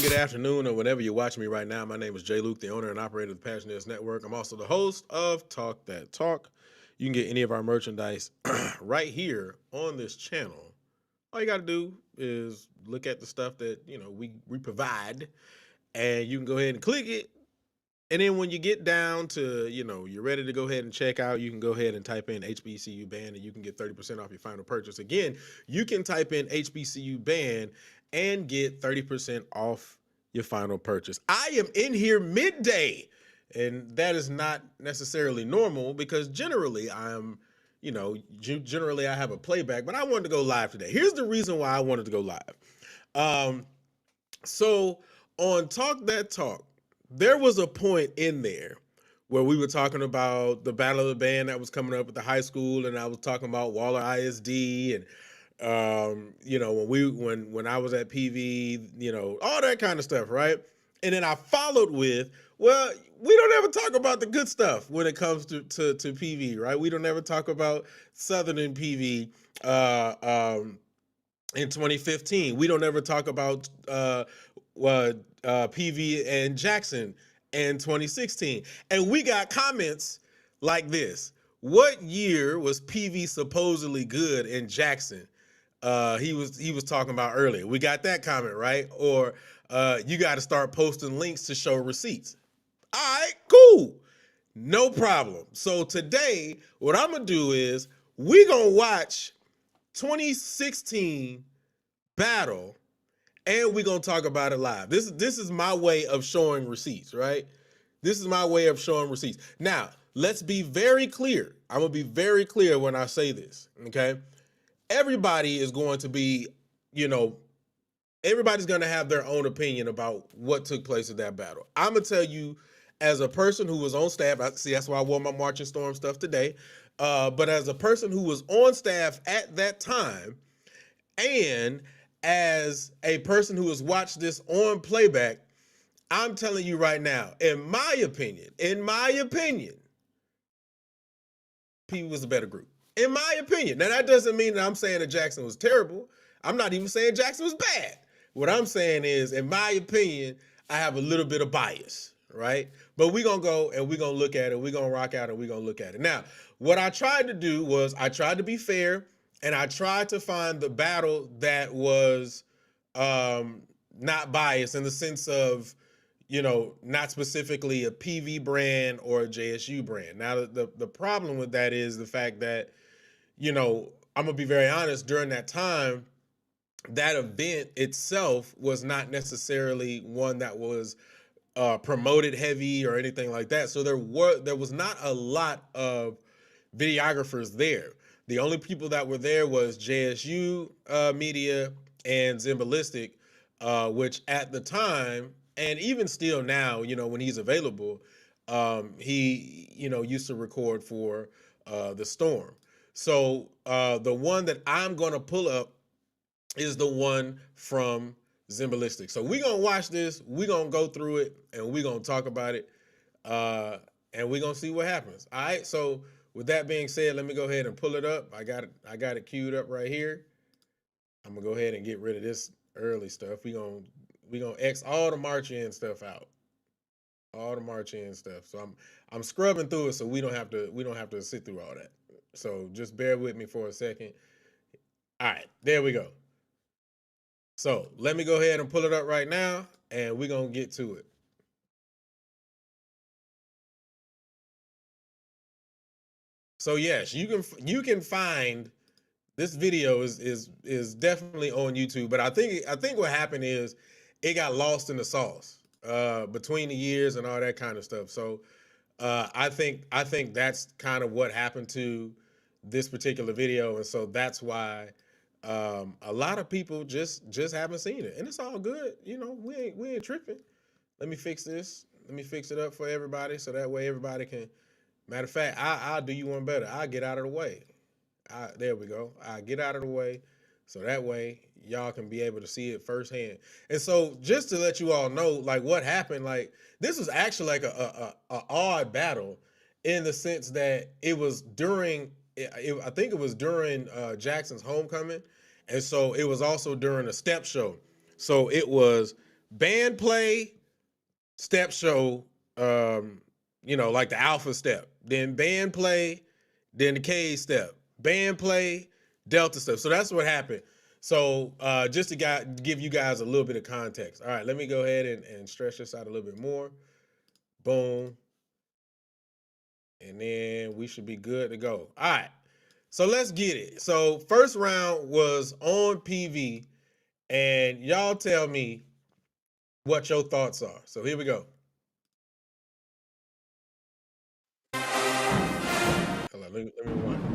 good afternoon, or whenever you're watching me right now. My name is Jay Luke, the owner and operator of the Passionaires Network. I'm also the host of Talk That Talk. You can get any of our merchandise right here on this channel. All you got to do is look at the stuff that we provide, and you can go ahead and click it. And then when you get down to, you're ready to go ahead and check out, you can go ahead and type in HBCU band and you can get 30% off your final purchase. Again, you can type in HBCU band and get 30% off your final purchase. I am in here midday, and that is not necessarily normal because generally generally I have a playback, but I wanted to go live today. Here's the reason why I wanted to go live. So on Talk That Talk, there was a point in there where we were talking about the Battle of the Band that was coming up at the high school, and I was talking about Waller ISD, and when I was at PV, all that kind of stuff, right? And then I followed with, well, we don't ever talk about the good stuff when it comes to PV, right? We don't ever talk about Southern and PV. In 2015. We don't ever talk about PV and Jackson in 2016. And we got comments like this. What year was PV supposedly good in Jackson? He was talking about earlier. We got that comment, right? Or you got to start posting links to show receipts. All right, cool. No problem. So today, what I'm going to do is we're going to watch 2016 battle, and we're gonna talk about it live. This is my way of showing receipts, right? This is my way of showing receipts. Now, let's be very clear. I'm gonna be very clear when I say this, okay? Everybody is going to be, everybody's gonna have their own opinion about what took place at that battle. I'm gonna tell you, as a person who was on staff, that's why I wore my Marching Storm stuff today. But as a person who was on staff at that time, and as a person who has watched this on playback, I'm telling you right now, in my opinion, P was a better group. In my opinion. Now, that doesn't mean that I'm saying that Jackson was terrible. I'm not even saying Jackson was bad. What I'm saying is, in my opinion, I have a little bit of bias, right? But we're going to go and we're going to look at it. We're going to rock out and we're going to look at it. Now, what I tried to do was I tried to be fair, and I tried to find the battle that was not biased in the sense of, not specifically a PV brand or a JSU brand. Now, the problem with that is the fact that, I'm going to be very honest, during that time, that event itself was not necessarily one that was promoted heavy or anything like that. So there was not a lot of videographers there. The only people that were there was JSU Media and Zimbalistic, which at the time, and even still now, when he's available, he, used to record for the Storm. So the one that I'm going to pull up is the one from Zimbalistic. So we're going to watch this, we're going to go through it, and we're going to talk about it, and we're going to see what happens. All right, so with that being said, let me go ahead and pull it up. I got it queued up right here. I'm gonna go ahead and get rid of this early stuff. We gonna X all the March in stuff out. All the March in stuff. So I'm scrubbing through it so we don't have to sit through all that. So just bear with me for a second. All right, there we go. So let me go ahead and pull it up right now, and we're gonna get to it. So yes, you can find this video is definitely on YouTube, but I think what happened is it got lost in the sauce between the years and all that kind of stuff. So I think that's kind of what happened to this particular video, and so that's why a lot of people just haven't seen it, and it's all good. We ain't tripping. Let me fix this. Let me fix it up for everybody, so that way everybody can. Matter of fact, I'll do you one better. I'll get out of the way. There we go. I'll get out of the way, so that way y'all can be able to see it firsthand. And so just to let you all know, like what happened, like this was actually like a odd battle in the sense that it was during, I think it was during Jackson's homecoming. And so it was also during a step show. So it was band play, step show, like the alpha step, then band play, then the K step, band play, delta step. So that's what happened. So just to give you guys a little bit of context. All right, let me go ahead and stretch this out a little bit more. Boom. And then we should be good to go. All right. So let's get it. So first round was on PV, and y'all tell me what your thoughts are. So here we go. Hold on, let me rewind.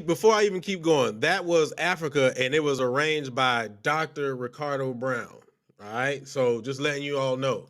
Before I even keep going, that was Africa, and it was arranged by Dr. Ricardo Brown. All right, so just letting you all know.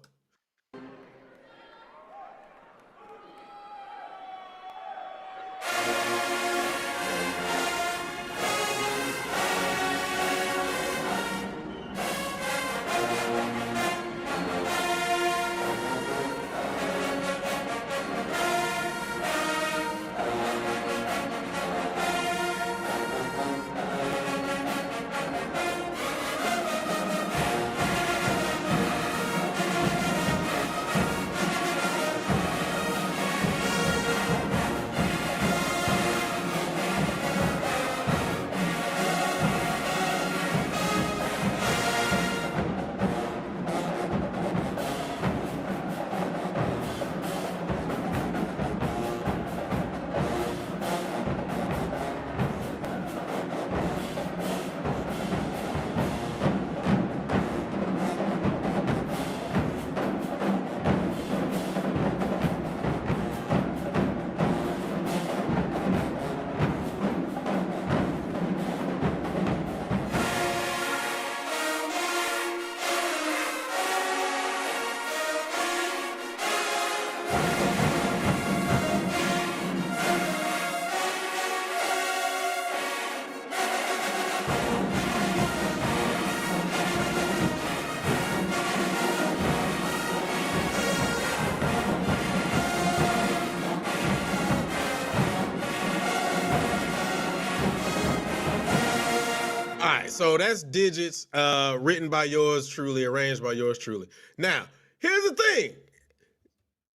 So that's Digits, written by yours truly, arranged by yours truly. Now, here's the thing.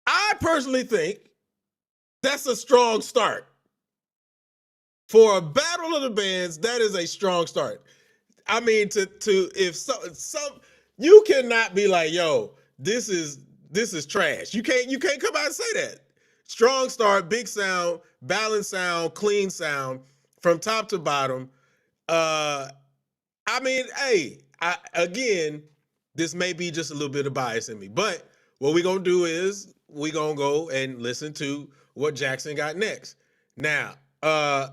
I personally think that's a strong start. For a battle of the bands, that is a strong start. I mean, if some you cannot be like, yo, this is trash. You can't come out and say that. Strong start, big sound, balanced sound, clean sound from top to bottom. I mean, hey, again, this may be just a little bit of bias in me, but what we're going to do is we're going to go and listen to what Jackson got next. Now, y'all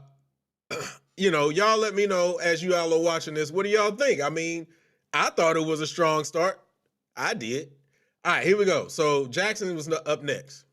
let me know as you all are watching this, what do y'all think? I mean, I thought it was a strong start. I did. All right, here we go. So Jackson was up next.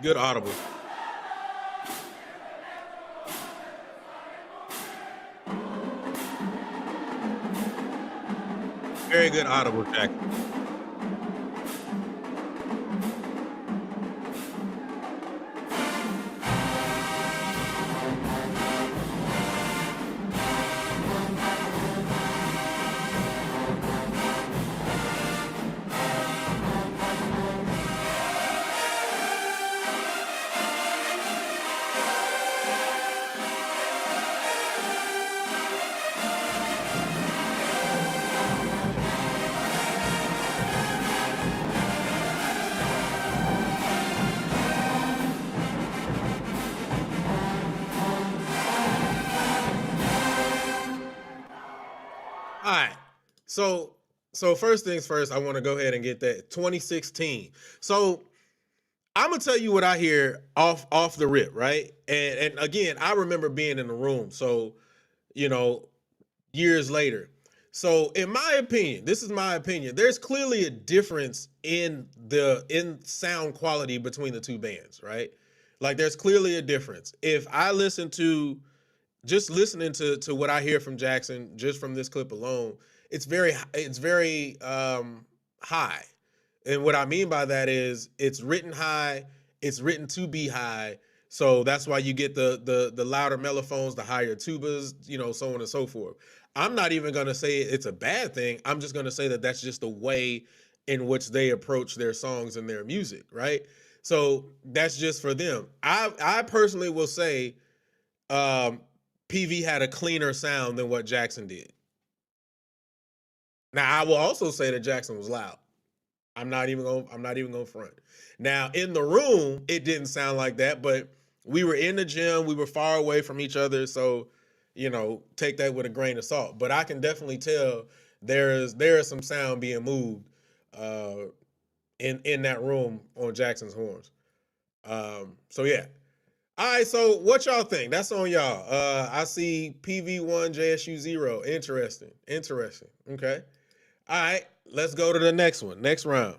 Good audible. Very good audible Jackson. All right. So so first things first, I want to go ahead and get that 2016. So I'm gonna tell you what I hear off the rip, right? And again, I remember being in the room. So, you know, years later. So, in my opinion, this is my opinion. There's clearly a difference in sound quality between the two bands, right? Like there's clearly a difference. If I listen to just listening to what I hear from Jackson just from this clip alone, it's very high. And what I mean by that is it's written high, it's written to be high. So that's why you get the louder mellophones, the higher tubas, so on and so forth. I'm not even going to say it's a bad thing. I'm just going to say that that's just the way in which they approach their songs and their music, right? So that's just for them. I personally will say um PV had a cleaner sound than what Jackson did. Now I will also say that Jackson was loud. I'm not even gonna front. Now in the room, it didn't sound like that, but we were in the gym, we were far away from each other, so take that with a grain of salt. But I can definitely tell there is some sound being moved uh in that room on Jackson's horns. So yeah. All right, so what y'all think? That's on y'all. I see PV1 JSU 0. Interesting. Interesting. Okay. All right, let's go to the next one. Next round.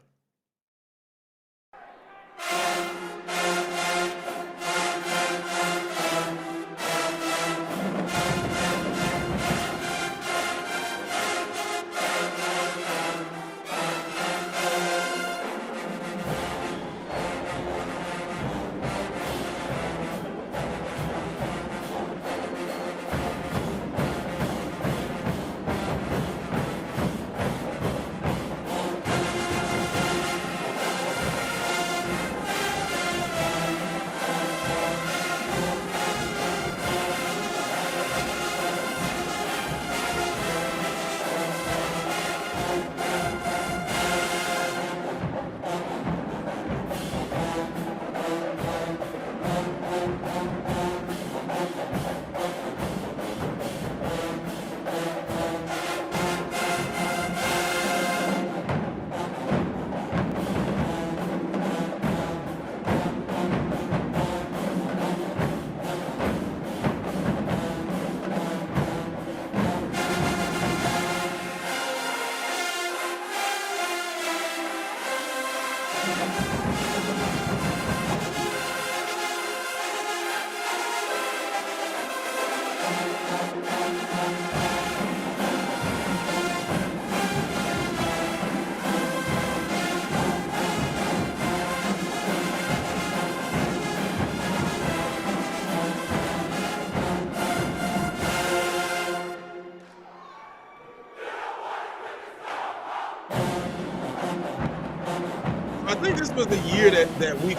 I think this was the year that we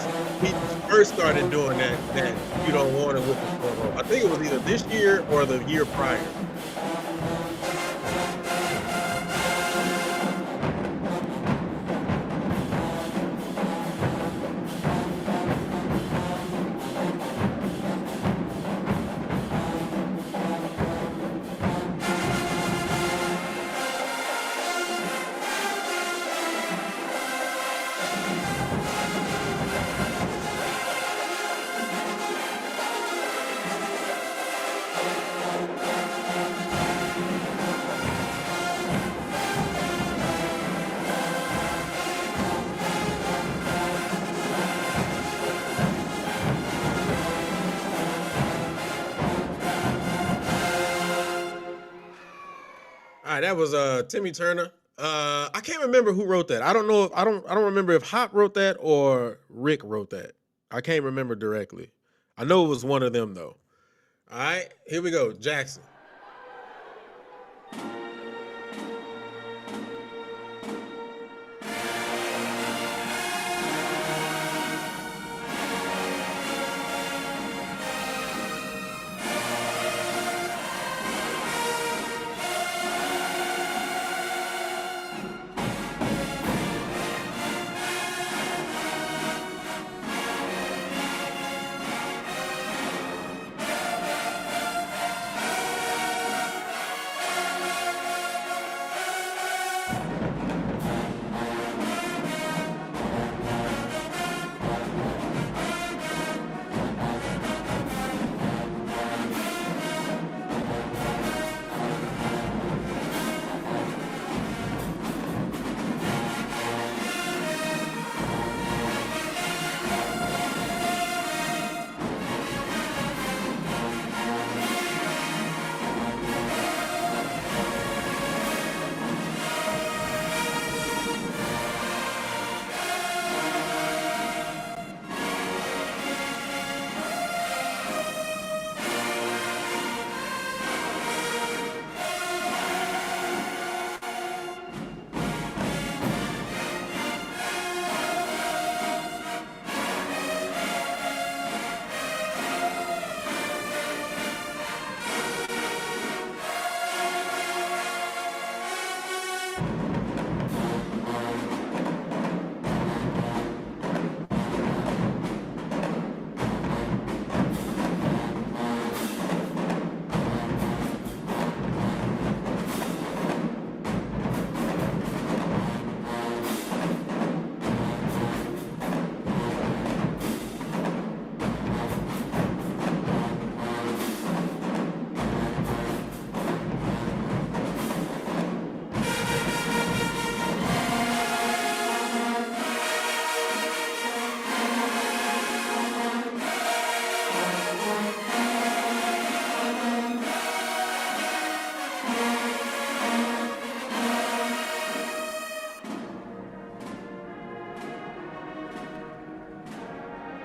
first started doing that you don't want it with the front row. I think it was either this year or the year prior. All right, that was Timmy Turner, I can't remember who wrote that. I don't know if I don't remember if Hawk wrote that or Rick wrote that. I can't remember directly. I know it was one of them though. All right, here we go. Jackson.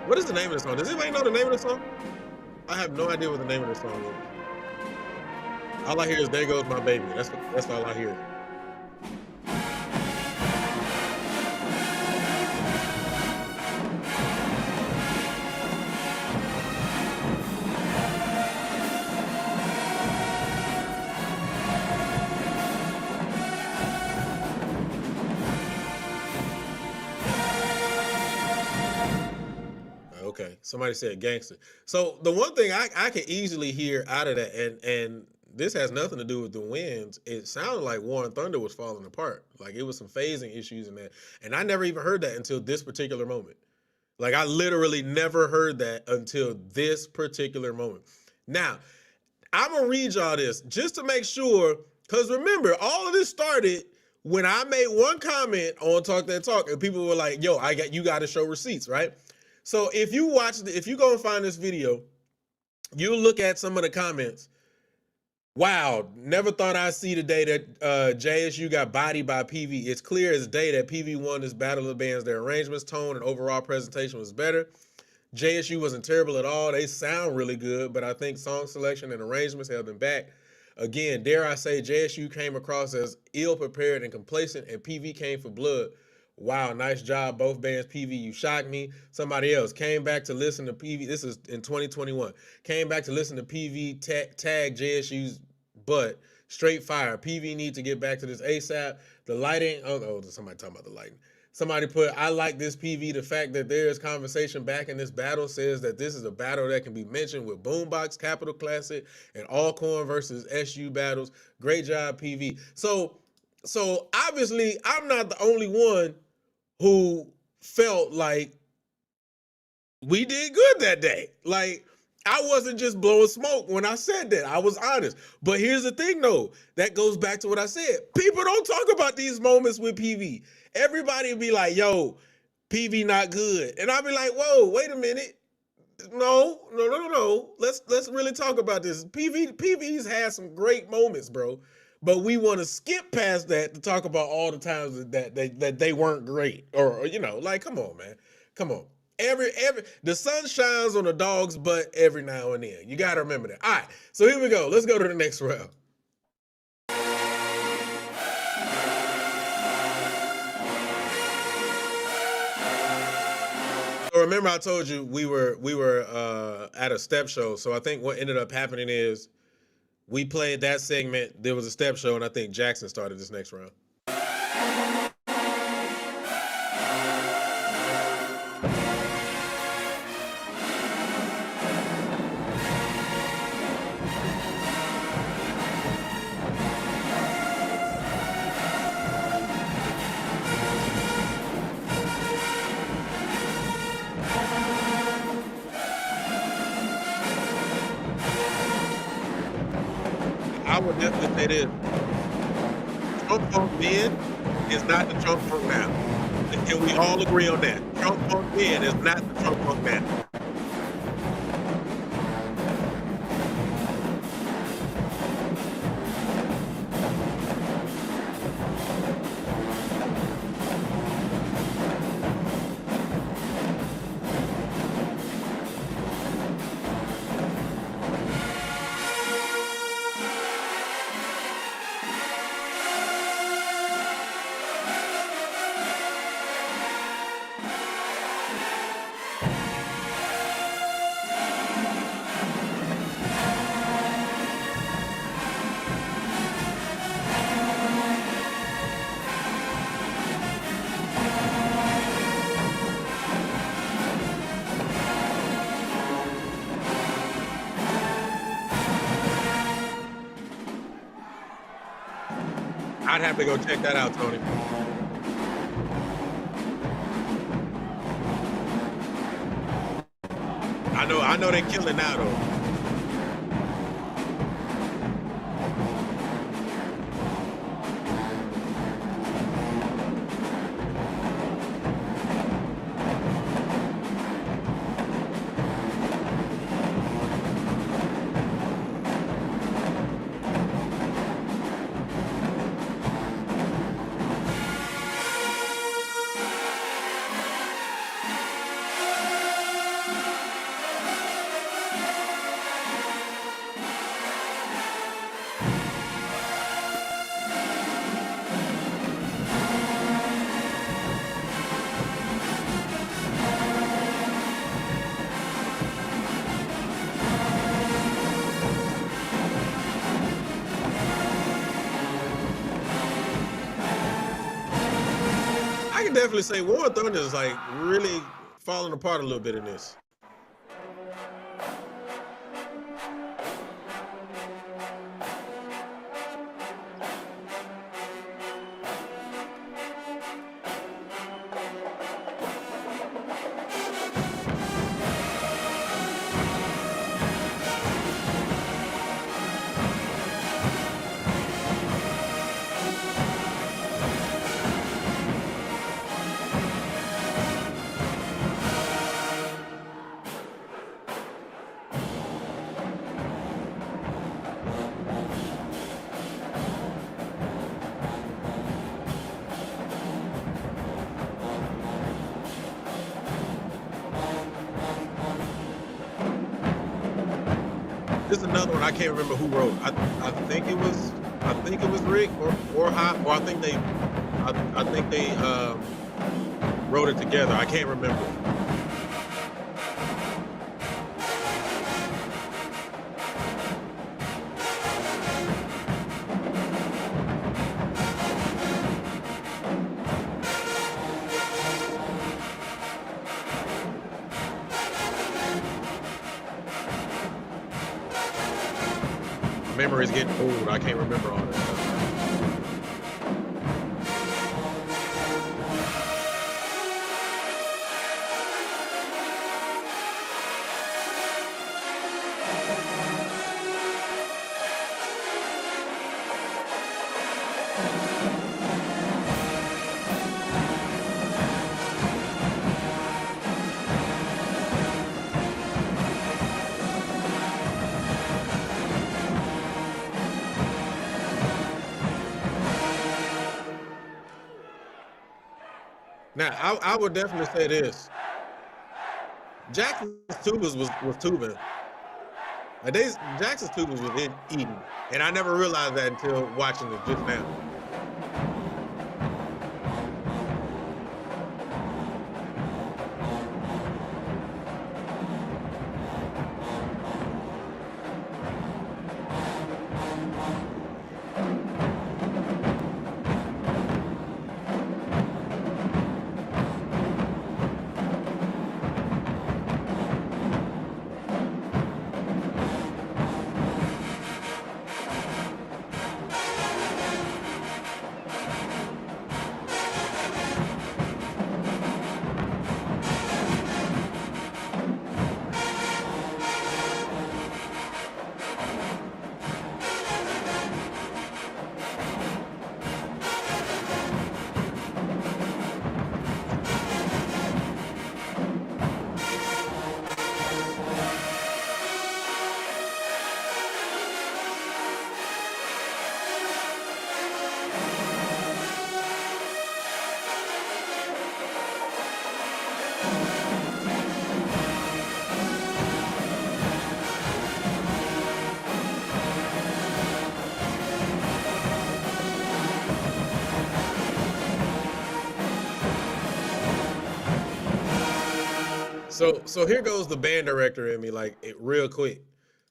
What is the name of the song? Does anybody know the name of the song? I have no idea what the name of the song is. All I hear is "There Goes My Baby." That's all I hear. Okay, somebody said gangster. So the one thing I can easily hear out of that, and this has nothing to do with the wins. It sounded like War and Thunder was falling apart. Like it was some phasing issues in that, and I never even heard that until this particular moment. Like I literally never heard that until this particular moment. Now, I'm gonna read y'all this just to make sure, because remember, all of this started when I made one comment on Talk That Talk, and people were like, "Yo, you got to show receipts, right?" So if you go and find this video, you look at some of the comments. Wow, never thought I'd see the day that JSU got bodied by PV. It's clear as day that PV won this battle of the bands. Their arrangements, tone, and overall presentation was better. JSU wasn't terrible at all. They sound really good, but I think song selection and arrangements held them back. Again, dare I say, JSU came across as ill-prepared and complacent, and PV came for blood. Wow, nice job, both bands. PV, you shocked me. Somebody else came back to listen to PV. This is in 2021. Came back to listen to PV tag JSU's butt. Straight fire. PV need to get back to this ASAP. The lighting. Oh, somebody talking about the lighting. Somebody put, I like this PV. The fact that there is conversation back in this battle says that this is a battle that can be mentioned with Boombox, Capital Classic, and Alcorn versus SU battles. Great job, PV. So obviously, I'm not the only one who felt like we did good that day. Like, I wasn't just blowing smoke when I said that. I was honest. But here's the thing, though. That goes back to what I said. People don't talk about these moments with PV. Everybody be like, yo, PV not good. And I'll be like, whoa, wait a minute. No. Let's really talk about this. PV's had some great moments, bro. but we want to skip past that to talk about all the times that they weren't great, or like, come on, man, come on. Every the sun shines on a dog's butt every now and then. You got to remember that. All right, so here we go. Let's go to the next round. So remember, I told you we were at a step show. So I think what ended up happening is we played that segment. There was a step show, and I think Jackson started this next round. I would definitely say this. Trump Funk then is not the Trump Funk now. And can we all agree on that? Trump Funk then is not the Trump Funk now. I'd have to go check that out, Tony. I know they're killing now though. I can definitely say War Thunder is like really falling apart a little bit in this. This is another one I can't remember who wrote. I think it was Rick or Hot, or I think they wrote it together. I can't remember. Memory's getting old. I can't remember all that stuff. Now, I would definitely say this: Jackson's tubas was tubing. Like Jackson's tubas was eating, and I never realized that until watching it just now. So here goes the band director in me, like real quick.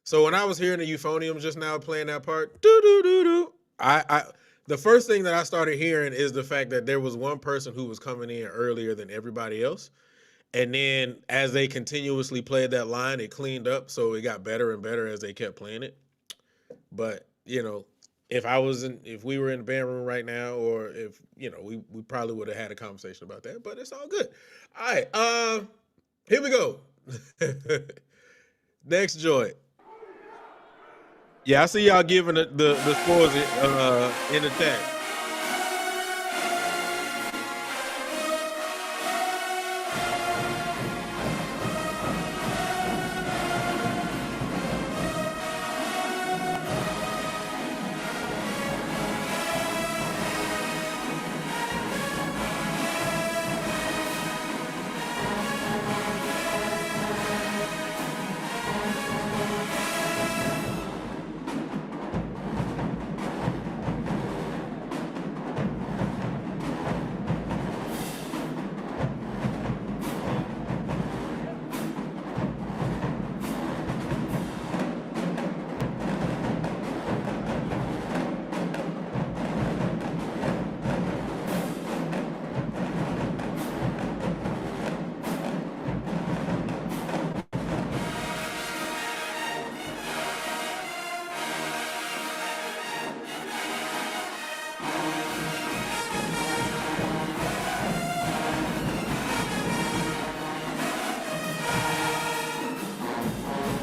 So when I was hearing the euphonium just now playing that part, do do do do, I the first thing that I started hearing is the fact that there was one person who was coming in earlier than everybody else, and then as they continuously played that line, it cleaned up, so it got better and better as they kept playing it. But if we were in the band room right now, or if we probably would have had a conversation about that. But it's all good. All right, here we go. Next joint. Yeah, I see y'all giving the scores in the chat.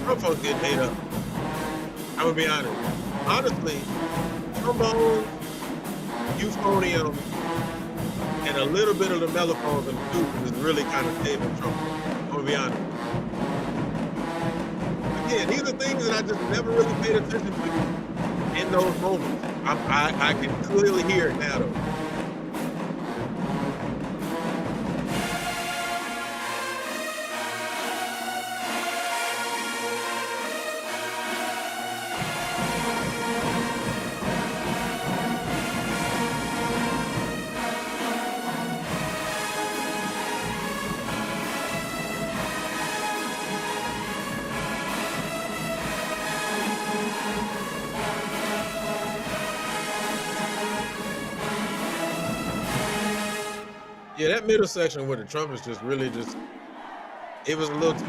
Some folks get ate up. I'm gonna be honest. Honestly, trombone, euphonium, and a little bit of the mellophones and tubas is really kind of saving trombone. I'm gonna be honest. Again, these are things that I just never really paid attention to in those moments. I can clearly hear it now, though. Yeah, that middle section with the trumpets just really it was a little too.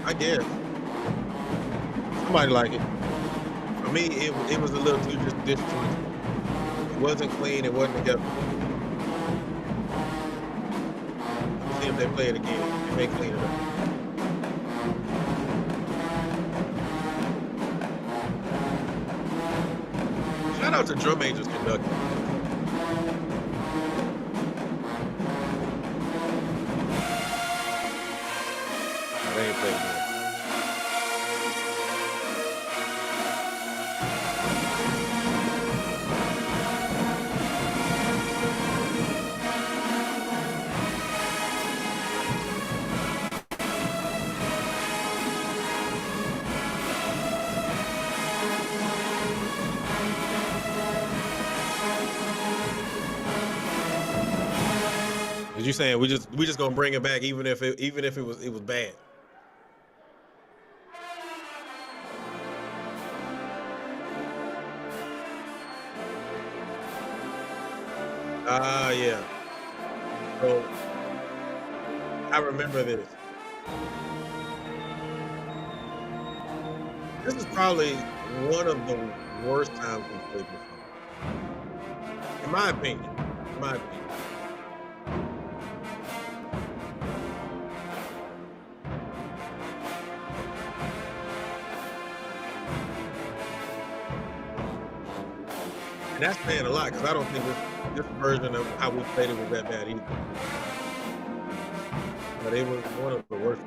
I guess somebody like it. For me, it was a little too just disjointed. It wasn't clean. It wasn't together. Let's see if they play it again. They may clean it up. Shout out to Drum Angels Conductor. They ain't played yet. you saying we just gonna bring it back even if it was bad. Ah, yeah. So I remember this. This is probably one of the worst times we played this song, in my opinion. In my opinion. And that's saying a lot because I don't think this version of how we played it was that bad either. But it was one of the worst.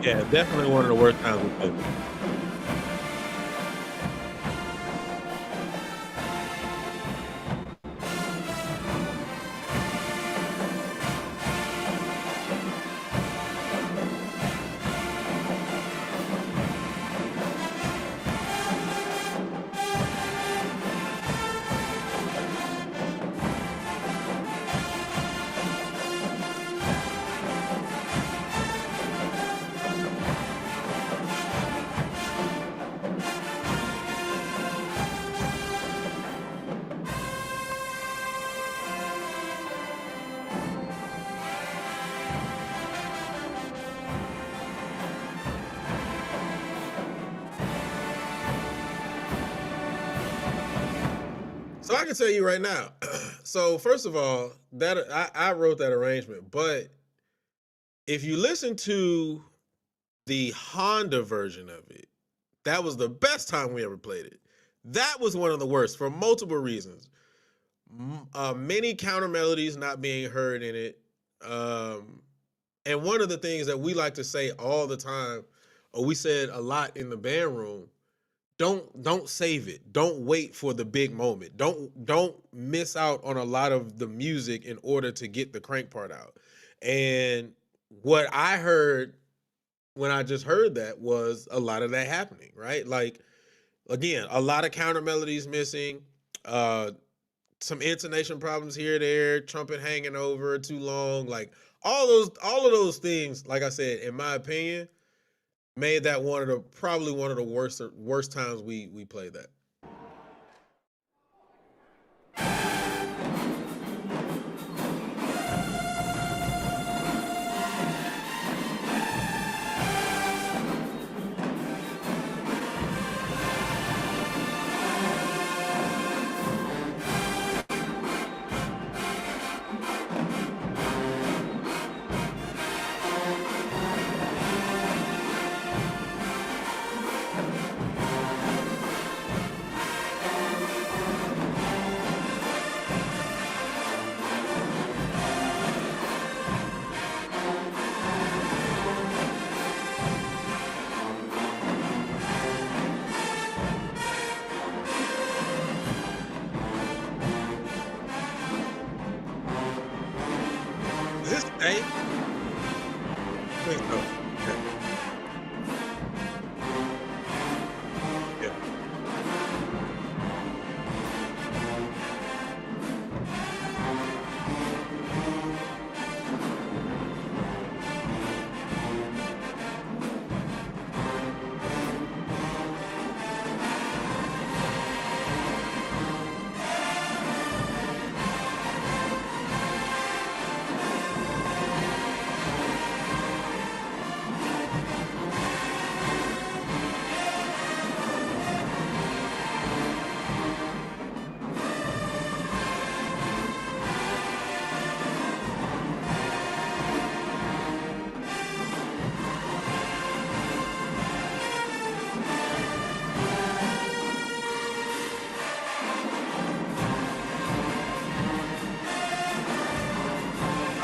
Yeah, definitely one of the worst times we played it. So I can tell you right now. So first of all, that I wrote that arrangement, but if you listen to the Honda version of it, that was the best time we ever played it. That was one of the worst for multiple reasons. Many counter melodies not being heard in it. And one of the things that we like to say all the time, or we said a lot in the band room, don't save it. Don't wait for the big moment. Don't miss out on a lot of the music in order to get the crank part out. And what I heard when I just heard that was a lot of that happening, right? Like again, a lot of counter melodies missing, uh some intonation problems here there, trumpet hanging over too long, like all of those things, like I said, in my opinion, made that probably one of the worst times we played that.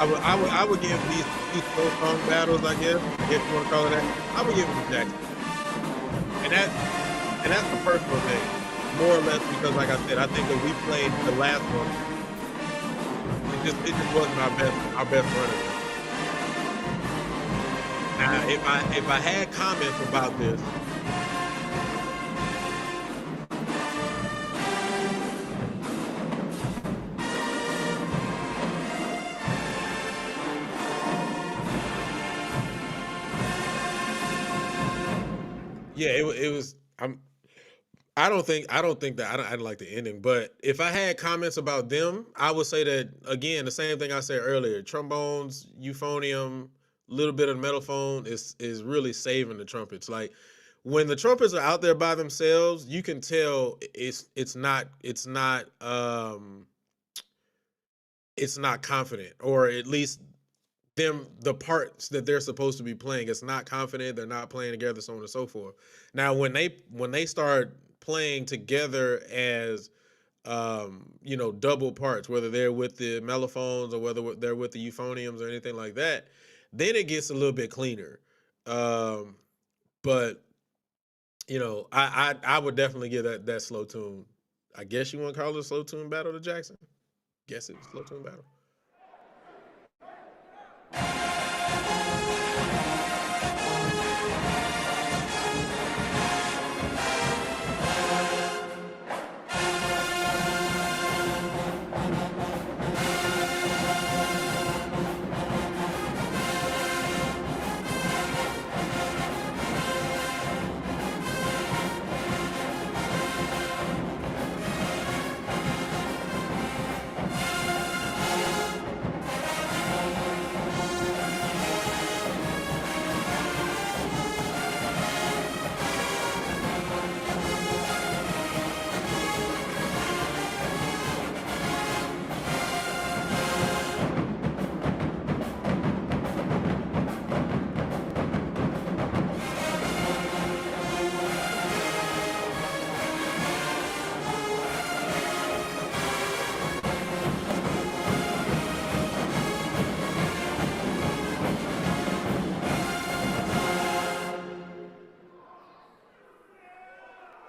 I would give these slow song battles, I guess, if you want to call it that. I would give it to Jackson, and that's a personal thing, more or less because, like I said, I think that we played the last one. It just wasn't our best run. Now, if I had comments about this, yeah, it was. I don't think that I didn't like the ending, but if I had comments about them, I would say that again, the same thing I said earlier. Trombones, euphonium, little bit of mellophone is really saving the trumpets. Like when the trumpets are out there by themselves, you can tell it's not confident, or at least the parts that they're supposed to be playing, it's not confident, they're not playing together, so on and so forth. Now when they start playing together as double parts, whether they're with the mellophones or whether they're with the euphoniums or anything like that, then it gets a little bit cleaner. um but I would definitely give that slow tune, I guess you want to call it a slow tune battle to Jackson. Guess it's a slow tune battle.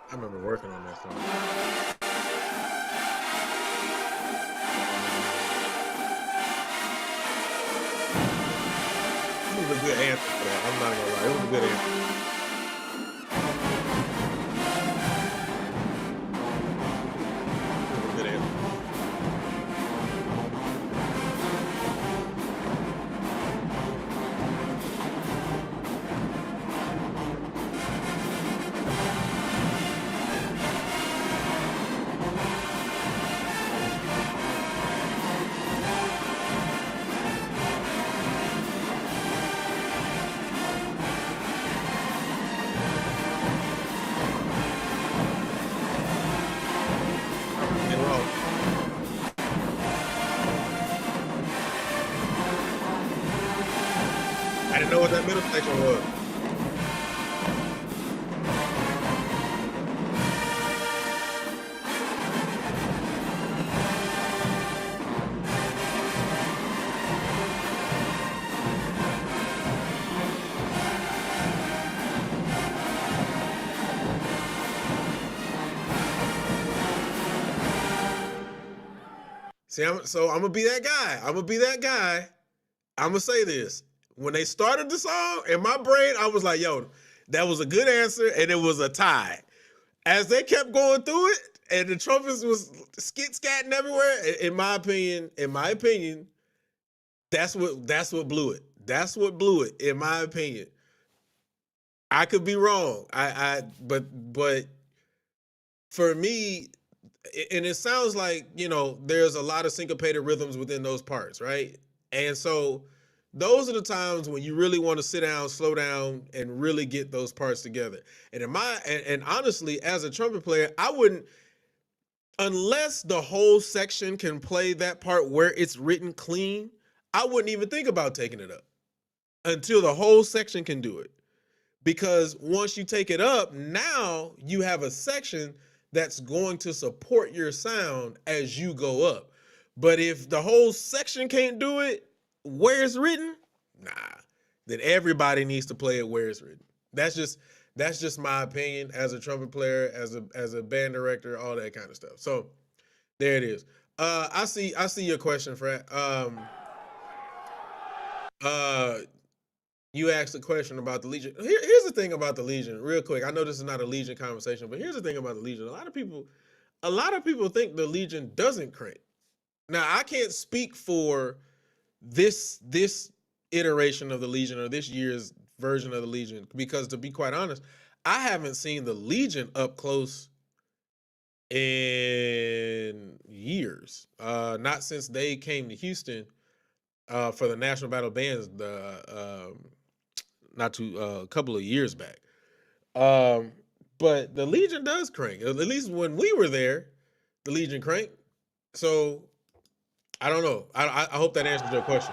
I remember working on that song. It was a good answer for that. I'm not gonna lie. It was a good answer. It was a good answer. And wrong. I didn't know what that middle section was. See, I'm gonna be that guy. I'm gonna be that guy. I'm gonna say this. When they started the song, in my brain, I was like, "Yo, that was a good answer," and it was a tie. As they kept going through it, and the trumpets was scatting everywhere. In my opinion, that's what blew it. That's what blew it. In my opinion, I could be wrong. But for me, and it sounds like there's a lot of syncopated rhythms within those parts, right? And so those are the times when you really want to sit down, slow down, and really get those parts together. And honestly, as a trumpet player, I wouldn't, unless the whole section can play that part where it's written clean, I wouldn't even think about taking it up until the whole section can do it. Because once you take it up, now you have a section that's going to support your sound as you go up. But if the whole section can't do it, where it's written, nah. Then everybody needs to play it where it's written. That's just my opinion as a trumpet player, as a band director, all that kind of stuff. So there it is. I see your question, Fred. You asked a question about the Legion. Here's the thing about the Legion, real quick. I know this is not a Legion conversation, but here's the thing about the Legion. A lot of people think the Legion doesn't crank. Now, I can't speak for this iteration of the Legion or this year's version of the Legion because, to be quite honest, I haven't seen the Legion up close in years. Not since they came to Houston for the National Battle Bands, a couple of years back. But the Legion does crank. At least when we were there, the Legion cranked. So I don't know. I hope that answers your question.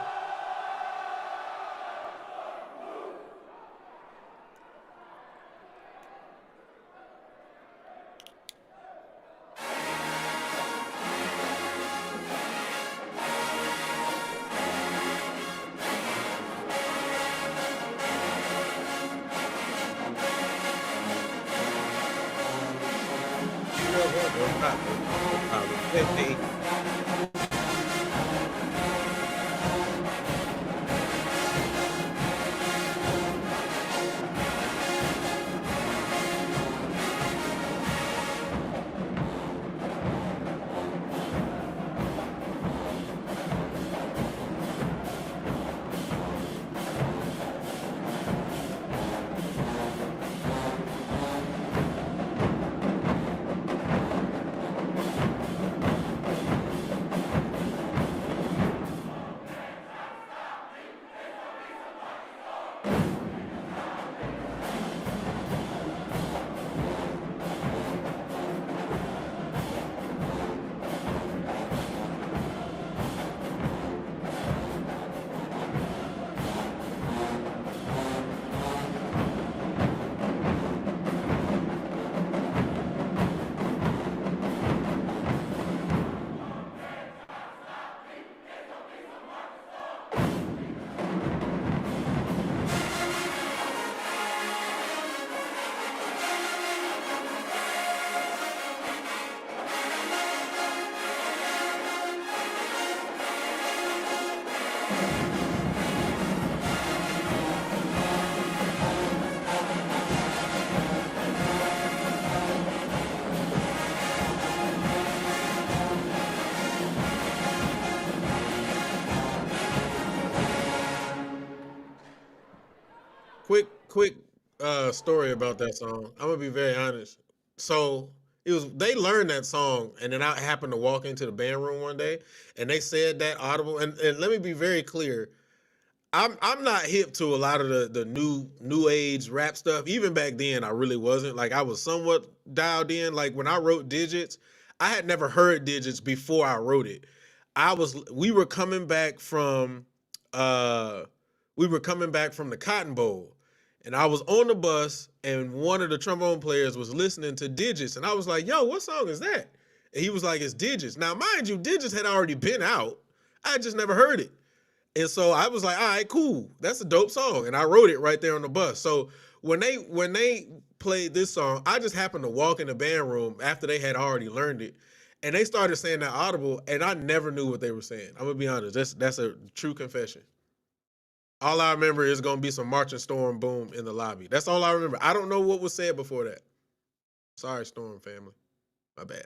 Quick story about that song. I'm gonna be very honest. So they learned that song, and then I happened to walk into the band room one day, and they said that audible. And let me be very clear. I'm not hip to a lot of the new age rap stuff. Even back then, I really wasn't. Like, I was somewhat dialed in. Like, when I wrote Digits, I had never heard Digits before I wrote it. We were coming back from the Cotton Bowl, and I was on the bus, and one of the trombone players was listening to Digits, and I was like, "Yo, what song is that?" And he was like, "It's Digits." Now, mind you, Digits had already been out. I just never heard it. And so I was like, all right, cool. That's a dope song. And I wrote it right there on the bus. So when they played this song, I just happened to walk in the band room after they had already learned it. And they started saying that audible, and I never knew what they were saying. I'm gonna be honest. That's a true confession. All I remember is gonna be some marching Storm boom in the lobby. That's all I remember. I don't know what was said before that. Sorry, Storm family. My bad.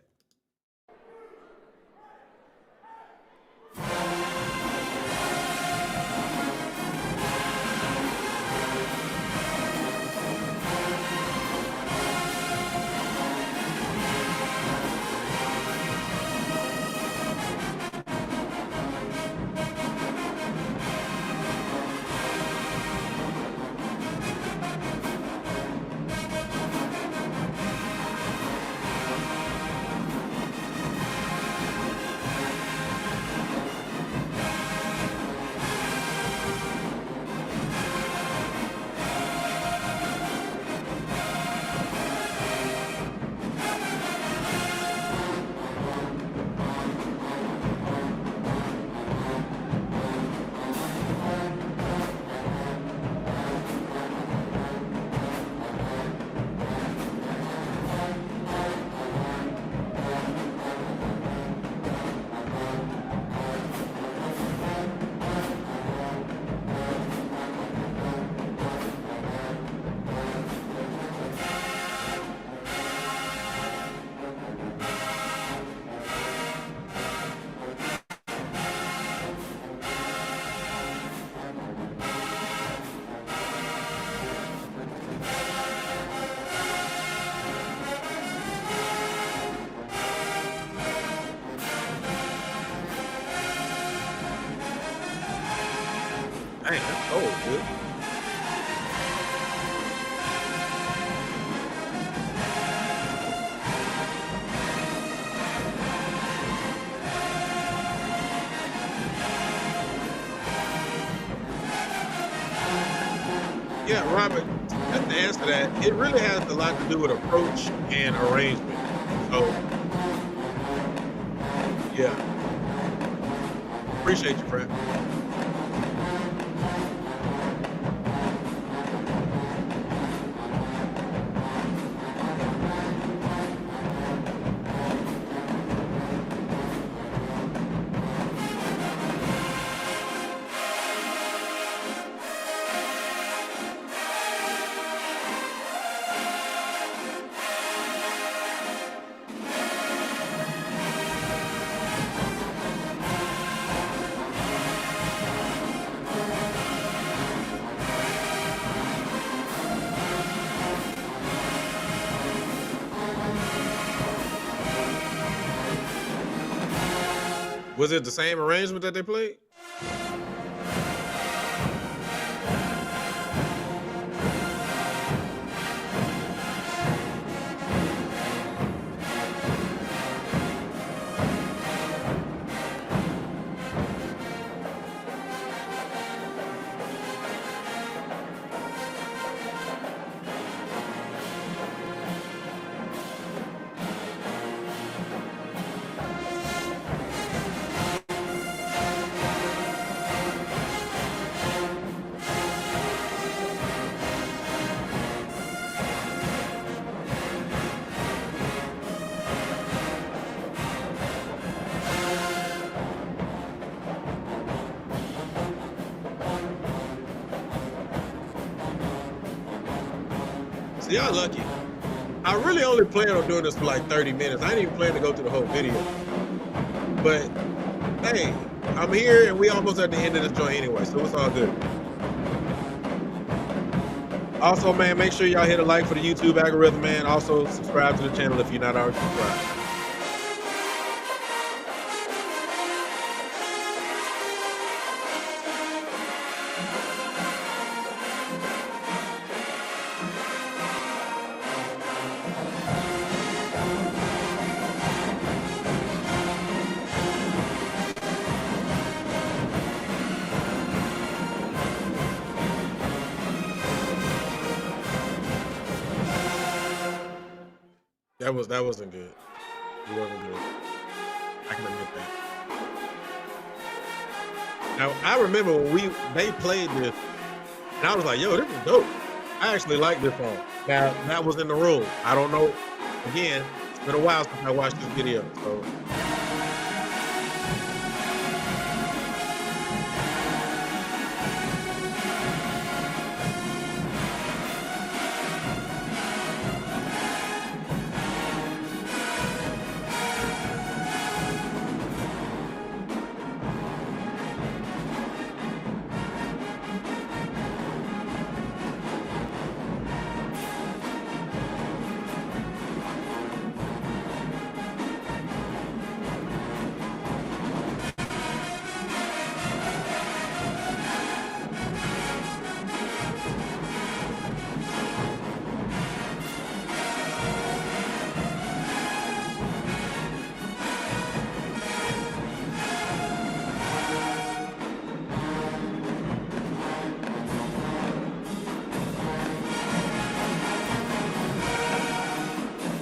Dang, that's cold, dude. Yeah, Robert, just to answer that, it really has a lot to do with approach and arrangement. So, yeah, appreciate you, friend. Was it the same arrangement that they played? See, y'all lucky. I really only plan on doing this for like 30 minutes. I didn't even plan to go through the whole video. But hey, I'm here and we almost at the end of this joint anyway, so it's all good. Also, man, make sure y'all hit a like for the YouTube algorithm, man. Also, subscribe to the channel if you're not already subscribed. That wasn't good. It wasn't good. I can admit that. Now I remember when they played this, and I was like, "Yo, this is dope." I actually like this song. Now that was in the room. I don't know. Again, it's been a while since I watched this video, so.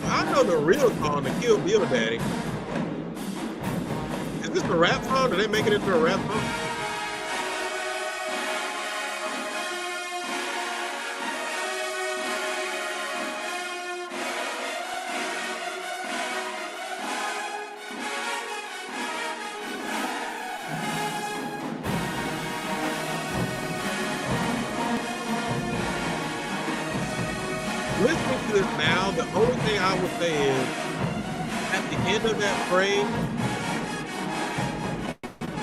I know the real song, the Kill Bill Daddy. Is this a rap song? Did they make it into a rap song? Listening to this now, the only thing I would say is at the end of that phrase,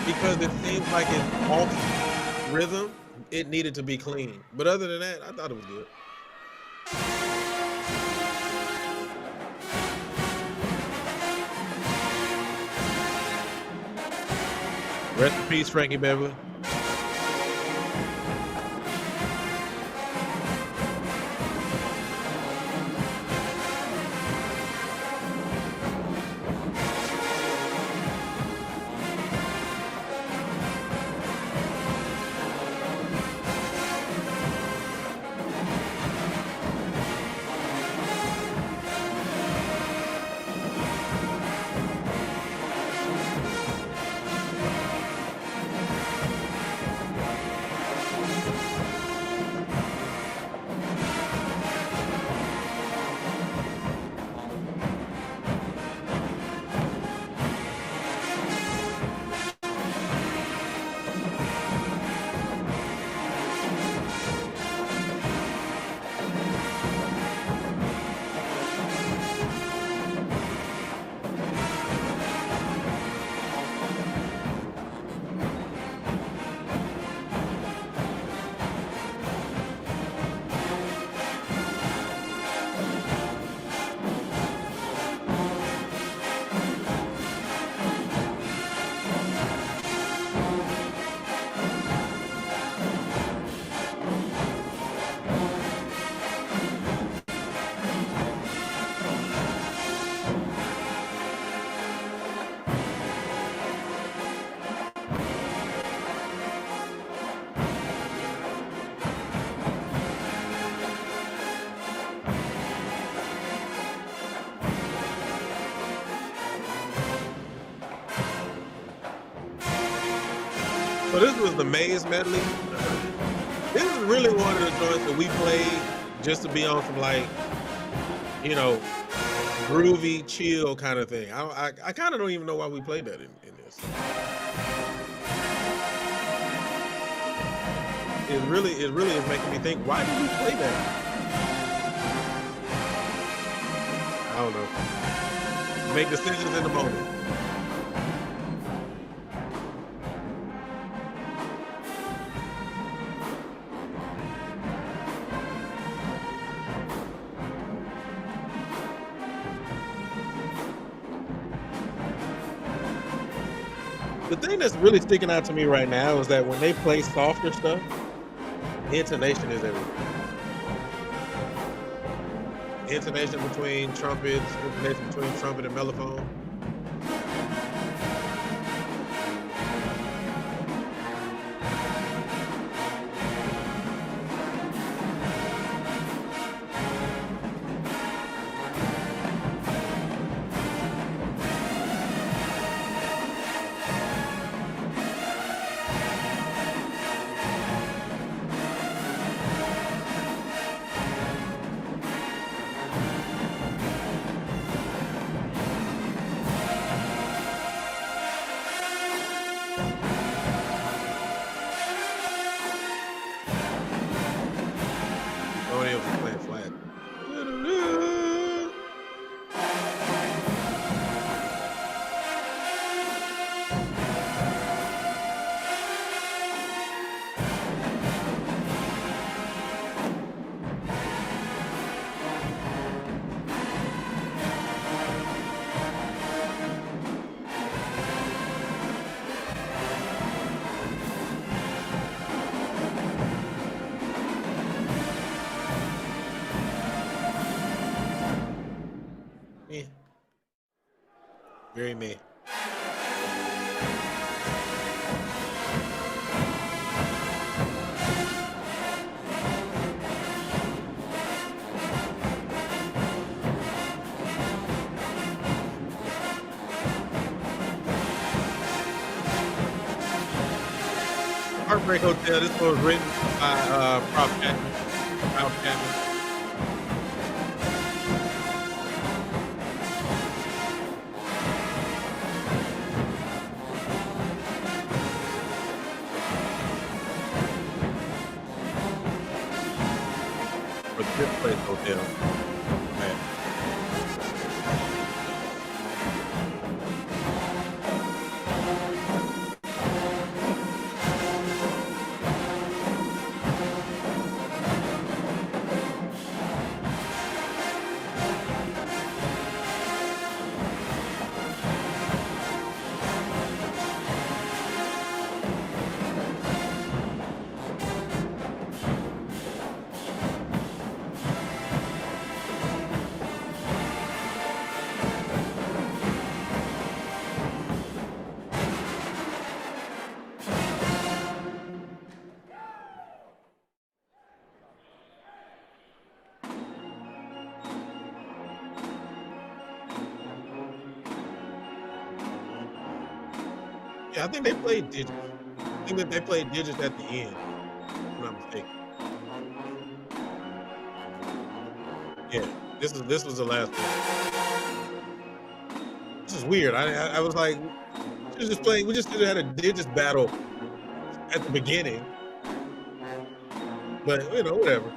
because it seems like it's off rhythm, it needed to be clean. But other than that, I thought it was good. Rest in peace, Frankie Beverly. So this was the Maze medley. This is really one of the joints that we played just to be on some like, you know, groovy, chill kind of thing. I kind of don't even know why we played that in this. It really is making me think, why did we play that? I don't know. Make decisions in the moment. The thing that's really sticking out to me right now is that when they play softer stuff, intonation is everything. Intonation between trumpets, intonation between trumpet and mellophone. Oh, they was playing flat. Meh. Very meh. Heartbreak Hotel. This one was written by Prof. Chapman. Ralph Chapman. For this place hotel. Man. Yeah, I think they played digits. I think that they played digits at the end, if I'm not mistaken. Yeah, this was the last one. This is weird. I was like, we just playing. We just should have had a digits battle at the beginning, but you know, whatever.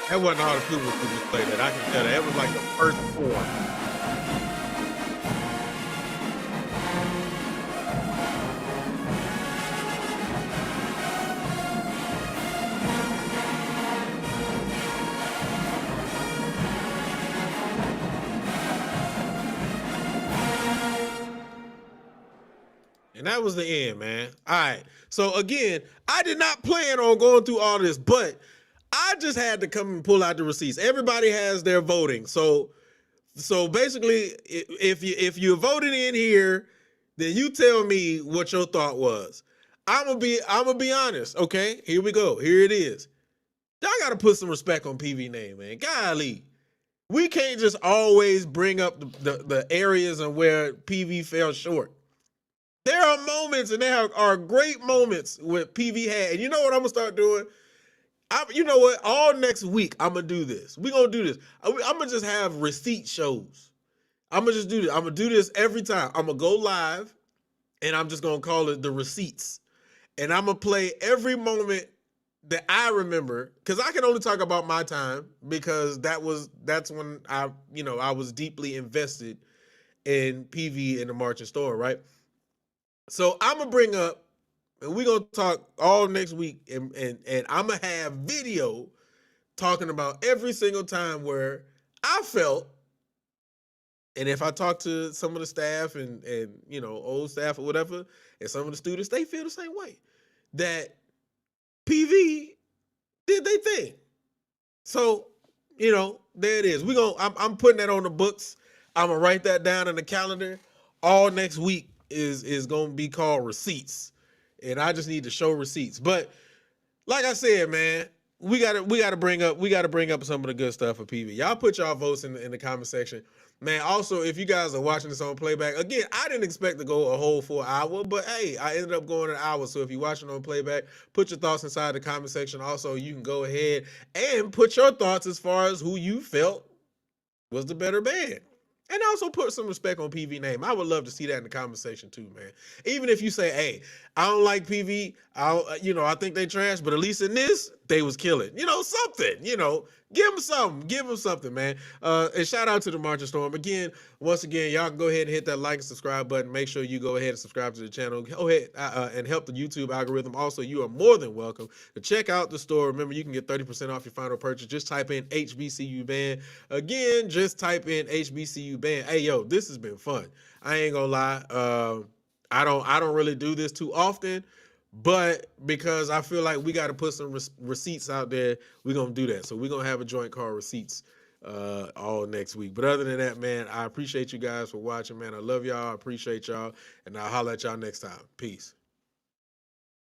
That wasn't all the people who just played that. I can tell that. That was like the first four. And that was the end, man. All right. So again, I did not plan on going through all this, but I just had to come and pull out the receipts. Everybody has their voting. So basically, if you voted in here, then you tell me what your thought was. I'm gonna be honest. Okay, here we go. Here it is. Y'all gotta put some respect on PV name, man. Golly. We can't just always bring up the areas and where PV fell short. There are moments, and there are great moments with PV had. And you know what I'm gonna start doing? You know what? All next week, I'm gonna do this. We're gonna do this. I'm gonna just have receipt shows. I'm gonna just do this. I'm gonna do this every time. I'm gonna go live, and I'm just gonna call it the receipts. And I'm gonna play every moment that I remember, because I can only talk about my time, because that's when I was deeply invested in PV and the Marching Storm, right? So I'm gonna bring up, and we're gonna talk all next week, and I'm gonna have video talking about every single time where I felt, and if I talk to some of the staff and old staff or whatever, and some of the students, they feel the same way, that PV did they thing. So there it is. I'm putting that on the books. I'm gonna write that down in the calendar. All next week is gonna be called receipts, and I just need to show receipts. But like I said, man, we gotta bring up some of the good stuff for PV. Y'all put y'all votes in the comment section. Man, also, if you guys are watching this on playback, again, I didn't expect to go a whole full hour, but hey, I ended up going an hour. So if you're watching on playback, put your thoughts inside the comment section. Also, you can go ahead and put your thoughts as far as who you felt was the better band. And also put some respect on PV name. I would love to see that in the comment section too, man. Even if you say, hey, I don't like PV, I think they trash, but at least in this, they was killing. Something, give them something, man. And shout out to the Marching Storm. Once again, y'all can go ahead and hit that like and subscribe button. Make sure you go ahead and subscribe to the channel. Go ahead and help the YouTube algorithm. Also, you are more than welcome to check out the store. Remember, you can get 30% off your final purchase. Just type in HBCU band. Again, just type in HBCU band. Hey, yo, this has been fun. I ain't gonna lie. I don't really do this too often, but because I feel like we got to put some receipts out there, we're gonna do that. So we're gonna have a joint called Receipts all next week. But other than that, man, I appreciate you guys for watching, man. I love y'all. I appreciate y'all, and I'll holler at y'all next time. Peace.